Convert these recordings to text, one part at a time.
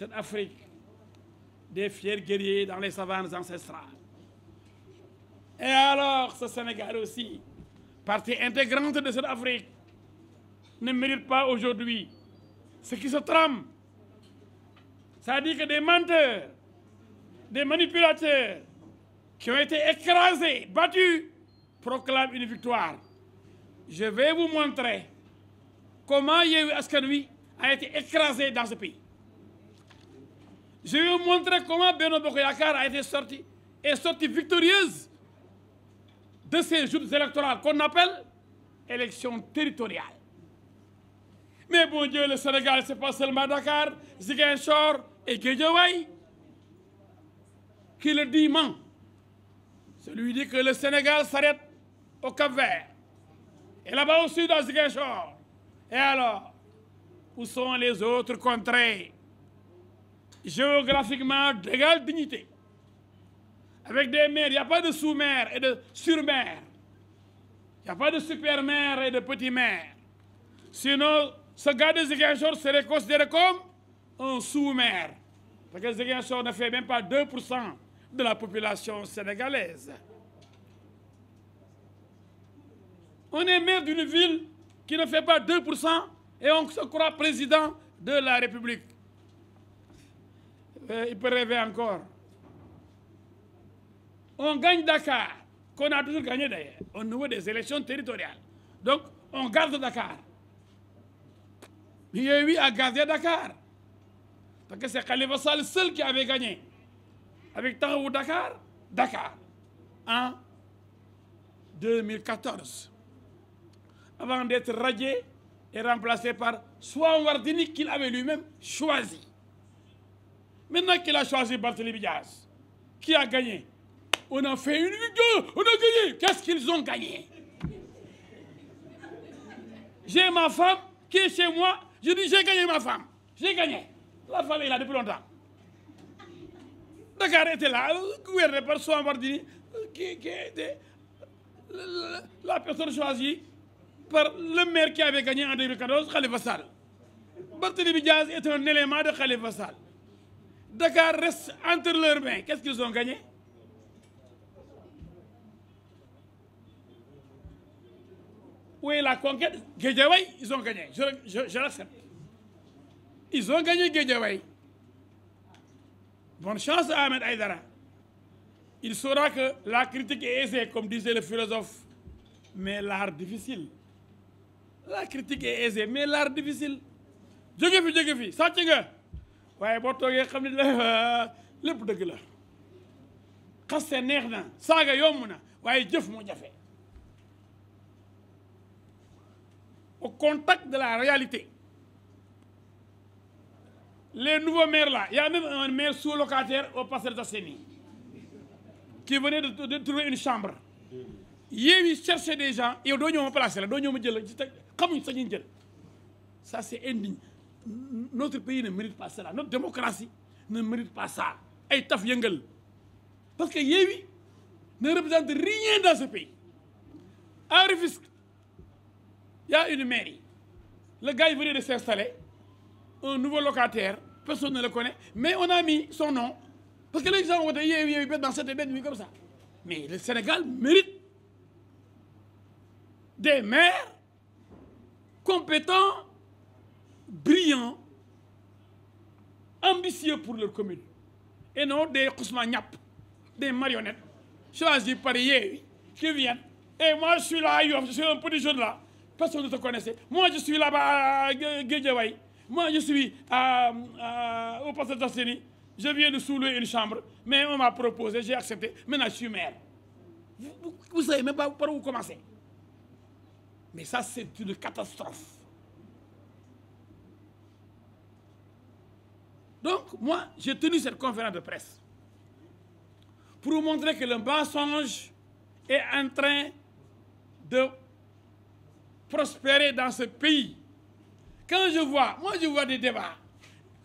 cette Afrique des fiers guerriers dans les savanes ancestrales. Et alors, ce Sénégal aussi, partie intégrante de cette Afrique, ne mérite pas aujourd'hui ce qui se trame. Ça dit que des menteurs, des manipulateurs qui ont été écrasés, battus, proclament une victoire. Je vais vous montrer comment Yewwi Askan Wi a été écrasé dans ce pays. Je vais vous montrer comment Benno Bokk Yakaar a été sorti victorieuse de ces joutes électorales qu'on appelle élections territoriales. Mais bon Dieu, le Sénégal, c'est pas seulement Dakar, Ziguinchor et Guédiawaye. Qui le dit ment. Celui dit que le Sénégal s'arrête au Cap-Vert. Et là-bas au sud, à Ziguinchor. Et alors, où sont les autres contrées géographiquement d'égale dignité? Avec des mers, il n'y a pas de sous-mer et de sur-mer. Il n'y a pas de super-mer et de petit-mer. Sinon, ce gars de Ziguinchor serait considéré comme un sous-mer. Parce que Ziguinchor ne fait même pas 2% de la population sénégalaise. On est maire d'une ville qui ne fait pas 2% et on se croit président de la République. Il peut rêver encore. On gagne Dakar, qu'on a toujours gagné d'ailleurs, au niveau des élections territoriales. Donc, on garde Dakar. Yewwi a gardé Dakar. Parce que c'est Khalifa Sall seul qui avait gagné. Avec Taxawu Dakar, en 2014. Avant d'être radié et remplacé par Soham Wardini qu'il avait lui-même choisi. Maintenant qu'il a choisi Barthélémy Dias, qui a gagné, on a fait une victoire, on a gagné. Qu'est-ce qu'ils ont gagné? J'ai ma femme qui est chez moi, je dis j'ai gagné ma femme, j'ai gagné. La femme est là depuis longtemps. Dakar était là, gouverné par Soham Wardini, qui était la personne choisie par le maire qui avait gagné en 2014, Khalifa Sall. Barthélémy Dias est un élément de Khalifa Sall. Dakar reste entre leurs mains. Qu'est-ce qu'ils ont gagné? Où est la conquête? Guédiawaye, ils ont gagné. Je l'accepte. Ils ont gagné Guédiawaye. Bonne chance à Ahmed Aïdara. Il saura que la critique est aisée, comme disait le philosophe, mais l'art difficile. La critique est aisée, mais l'art difficile. jóge fi sàcc nga waaye boo toogee xam ne lépp dëgg la xaste neex na saaga yomb na waaye jëf moo jafe. Au contact de la réalité, les nouveaux maires là, il y a même un maire sous-locataire au Parcelles Assainies qui venait de trouver une chambre. Yewwi cherchait des gens yow doo ñëw ma placer la doo ñëw ma jël la ci teg xamuñ sax ñu jël. Ça c'est indigne. Notre pays ne mérite pas cela. Notre démocratie ne mérite pas ça. Ay taf yëngal. Parce que Yewwi ne représente rien dans ce pays. À Rufisque, il y a une mairie. Le gars il venait de s'installer, un nouveau locataire, personne ne le connaît, mais on a mis son nom. Parce que les gens ont dit Yewwi dans cette bête comme ça. Mais le Sénégal mérite des maires compétents, brillants, ambitieux pour leur commune. Et non des Kousma Niap, des marionnettes, choisis par Yewwi, qui viennent. Et moi je suis là, je suis un petit jeune là, personne ne te connaissait. Moi je suis là-bas à Guédiawaye, moi je suis au Parcelles Assainies, je viens de sous-louer une chambre, mais on m'a proposé, j'ai accepté, maintenant je suis maire. Vous savez même pas par où commencer. Mais ça, c'est une catastrophe. Donc, moi, j'ai tenu cette conférence de presse pour vous montrer que le mensonge est en train de prospérer dans ce pays. Quand je vois des débats,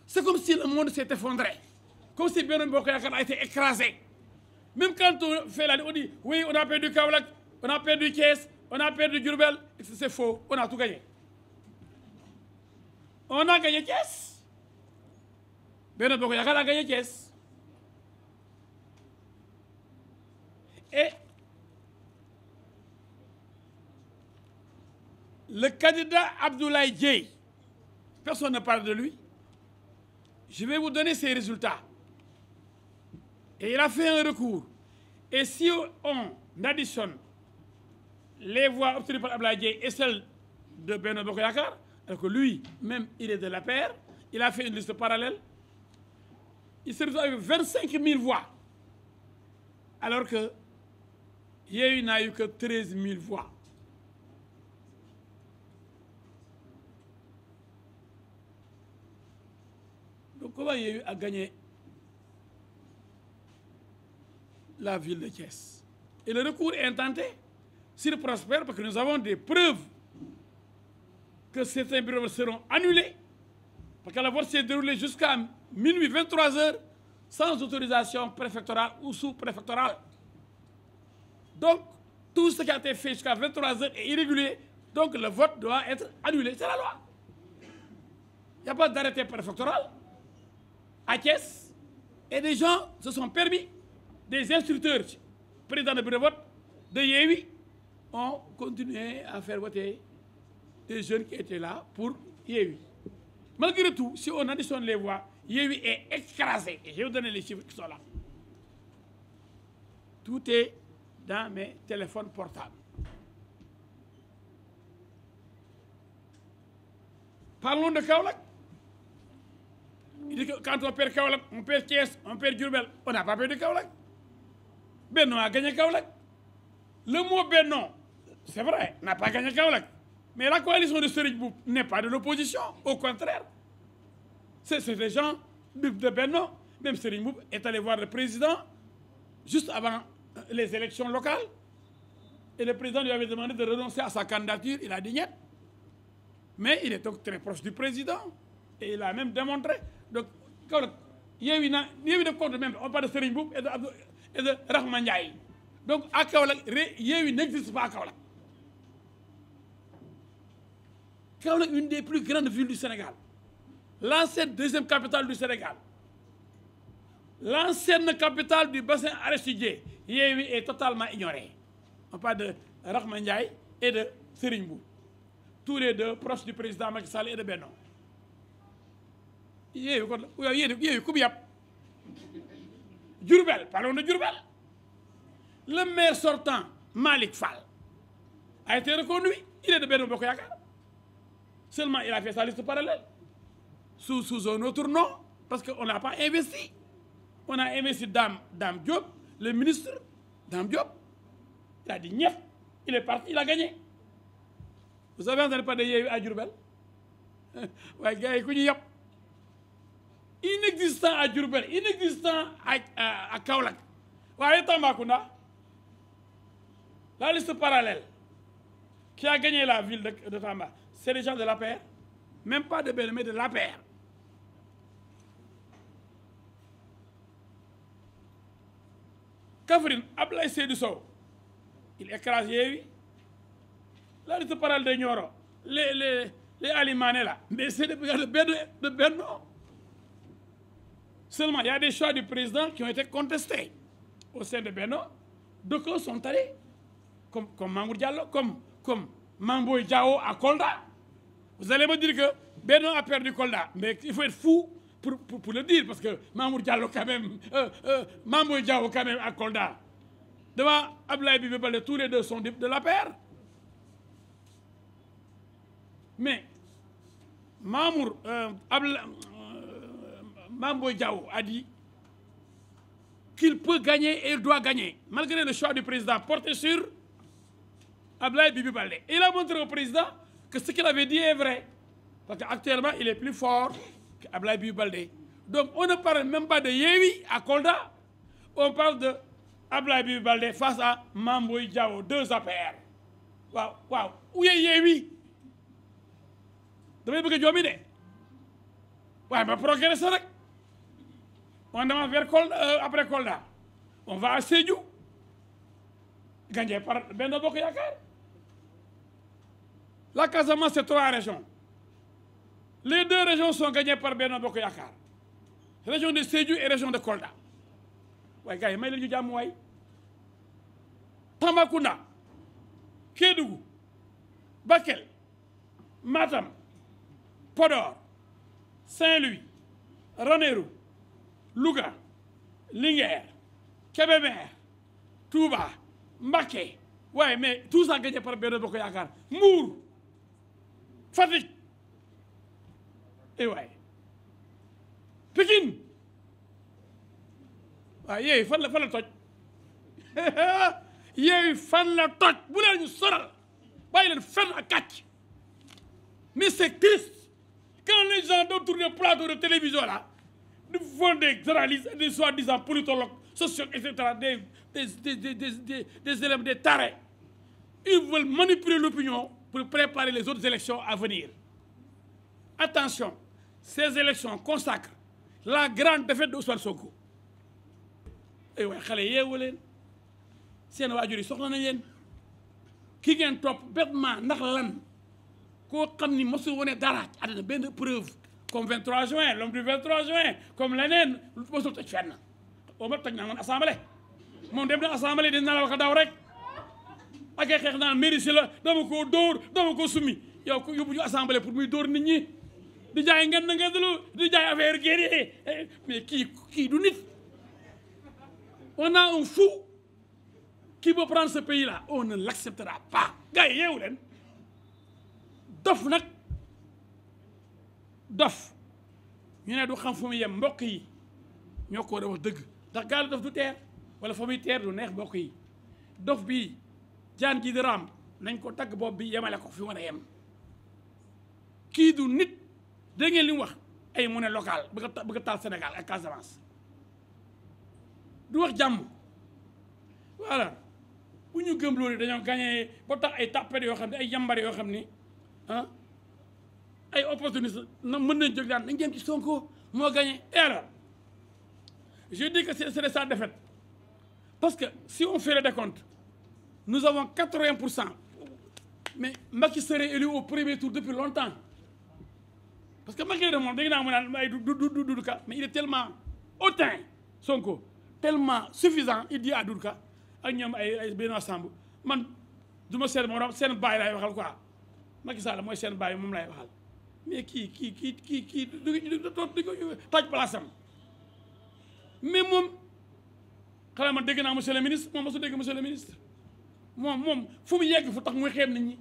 c'est comme si le monde s'est effondré, comme si Benno Bokk Yakaar a été écrasé. Même quand on fait on dit, oui, on a perdu Kaolack, on a perdu Thiès, on a perdu Diourbel, c'est faux, on a tout gagné. On a gagné Thiès. Benno Bokk Yaakaar a gagné Thiès. Et le candidat Abdoulaye Dièye, personne ne parle de lui. Je vais vous donner ses résultats. Et il a fait un recours. Et si on additionne les voix obtenues par Abdoulaye Dièye et celles de Benno Bokk Yaakaar, alors que lui, même, il est de l'APR, il a fait une liste parallèle, il se retrouve avec 25 000 voix. Alors que Yewwi n'a eu que 13 000 voix. Donc comment Yewwi a gagné la ville de Thiès? Et le recours est intenté, s'il prospère, parce que nous avons des preuves que certains bureaux seront annulés, parce que la vote s'est déroulée jusqu'à minuit 23 heures sans autorisation préfectorale ou sous-préfectorale. Donc, tout ce qui a été fait jusqu'à 23 heures est irrégulier, donc le vote doit être annulé. C'est la loi. Il n'y a pas d'arrêté préfectoral à Thiès. Et des gens se sont permis, des instructeurs, présidents de bureau de vote de Yewwi, ont continué à faire voter des jeunes qui étaient là pour Yewwi. Malgré tout, si on additionne les voix, Yewwi est écrasé. Et je vais vous donner les chiffres qui sont là. Tout est dans mes téléphones portables. Parlons de Kaolack. Il dit que quand on perd Kaolack, on perd Thiès, on perd Diourbel. On n'a pas perdu Kaolack. Benno a gagné Kaolack. Le mot Benno, c'est vrai, n'a pas gagné Kaolack. Mais la coalition de Serigne Mboup n'est pas de l'opposition. Au contraire. C'est des gens de Benno. Même Serigne Mboup est allé voir le président juste avant les élections locales. Et le président lui avait demandé de renoncer à sa candidature. Il a dit niet. Mais il est donc très proche du président. Et il a même démontré. Donc, Yewwi ne compte même. On parle de Serigne Mboup et de Rahma Ndiaye. Donc, à Kaolack, Yewwi n'existe pas à Kaolack. Kaolack, une des plus grandes villes du Sénégal. L'ancienne deuxième capitale du Sénégal. L'ancienne capitale du bassin arachidier. Yewwi est totalement ignorée. On parle de Rahma Ndiaye et de Serigne Mboup. Tous les deux proches du président Macky Sall et de Benno. Yewwi ku mu yàpp. Diourbel, parlons de Diourbel. Le maire sortant, Malick Fall, a été reconduit. Il est de Benno Bokk Yaakaar. Seulement, il a fait sa liste parallèle. Sous un autre nom, parce qu'on n'a pas investi. On a investi Dame Diop, le ministre Dame Diop. Il a dit niet. Il est parti, il a gagné. Vous avez entendu parler de Yewwi à Diourbel? Ouais, gars, yi ku ñu yàpp. Inexistant à Diourbel, inexistant à Kaolack. Ouais, Tambacounda. La liste parallèle qui a gagné la ville de Tamba, c'est les gens de l'APR. Même pas de Benno, mais de l'APR. Kaffrine, Ablaye Seydou Sow, il écrase Yewwi. La liste parallèle de Nioro, les Ali Mané là, mais c'est de Benno. Seulement, il y a des choix du président qui ont été contestés au sein de Benno. D'autres sont allés, comme Mamour Diallo, comme Mamboy Diao à Kolda. Vous allez me dire que Benno a perdu Kolda, mais il faut être fou pour le dire, parce que Mamour Diallo quand même, Mamboy Diao quand même à Kolda. Devant Abdoulaye Bibi Baldé, tous les deux sont de la paire. Mais Mamboy Diao a dit qu'il peut gagner et il doit gagner, malgré le choix du président porté sur Abdoulaye Bibi Baldé. Et il a montré au président que ce qu'il avait dit est vrai. Parce qu'actuellement, il est plus fort qu'Abdoulaye Bibi Baldé. Donc, on ne parle même pas de Yewwi à Kolda. On parle de Abdoulaye Bibi Baldé face à Mamboy Diao, deux APR. Waouh. Où est Yewwi? Vous avez dit de. Ouais, mais progresser rek. On avance vers Kolda, après Kolda. On va à Sédhiou. Gagné par Benno Bokk Yaakaar. La Casamance, c'est 3 régions. Les 2 régions sont gagnées par Benno Bokk Yaakaar. région de Sédhiou et région de Kolda waaye gars yi may leen ñu jàmm waay Tambacounda Kédougou Bakel Matam Podor Saint-Louis Ranérou Louga Linguère Kébémer Touba Mbacké waaye mais tout ça gagné par Benno Bokk Yaakaar Mbour Fatick et waaye Pikine waaw yooyu fan la toj yooyu fan la toj bu leen ñu soral bàyyi leen fenn ak kàcc mais c'est triste quand les gens autour des plateaux de télévision là font des analyses des soi-disant politologues sociologues etc. des éléments des tarés ils veulent manipuler l'opinion pour préparer les autres élections à venir. Attention, ces élections consacrent la grande défaite de Ousmane Sonko. ay waay xale yeewu leen seen waajur yi soxla nañ leen ki ngeen topp bêtement ndax lan koo xam ni mosul wane dara ci àddina benn preuve comme 23 juin l'homme du 23 juin comme leneen mosul toj fenn au moins toj naa moom assemblée moom dem na assemblée dina la wax daw rek ak ay xeex naan mairie si la dama koo dóor dama koo summi yow ko yóbbu ñu assemblée pour muy dóor nit ñi di jaay ngeen na ngeen di jaay affaire guerrier mais kii du nit. On a un fou qui veut prendre ce pays-là. On ne l'acceptera pas. Gars yi yeewu leen dof nag dof ñu ne du xam fu mu yem mbokk yi ñoo ko war a wax dëgg ndax gaal dof du teer wala fa muy teer du neex mbokk yi dof bi jaan ji di raam nañ ko tagg bopp bi yemale ko fi mu war a yem kii du nit dégg ngeen li mu wax ay monnaie locale bëgg a taal Sénégal ak Casamance. du wax jàmm voilà bu ñu gëm loolu dañoo gagné ba tax ay tàppet yoo xam ne ay yambar yoo xam ni ah ay opportunistes na mën nañ jóg daan dañ jëm ci Sonko moo gagné. Et alors je dis que c'est sa défaite parce que si on fait le décompte nous avons 80%, mais Macky serait élu au premier tour depuis longtemps parce que Macky de moom dégg naa mu naan ay du ka mais il est tellement hautain Sonko tellement suffisant il dit à Doudou Ka ak ñoom ay benn ensemble man du ma seen morom seen baay laay waxal quoi Macky Sall mooy seen baay moom laay waxal mais kii du toj place am mais moom xanaa man dégg naa monsieur le ministre moom mosu dégg monsieur le ministre moom fu mu yegg fu tax muy xeeb nit ñi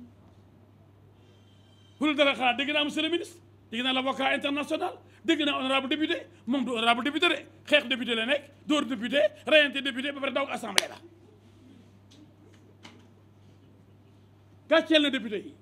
pour dara xanaa dégg naa monsieur le ministre dégg naa l'avocat international dégg naa honorable député moom du honorable député de xeex député la nekk dóor député reyante député ba pare daw assemblée la gàcceel na député yi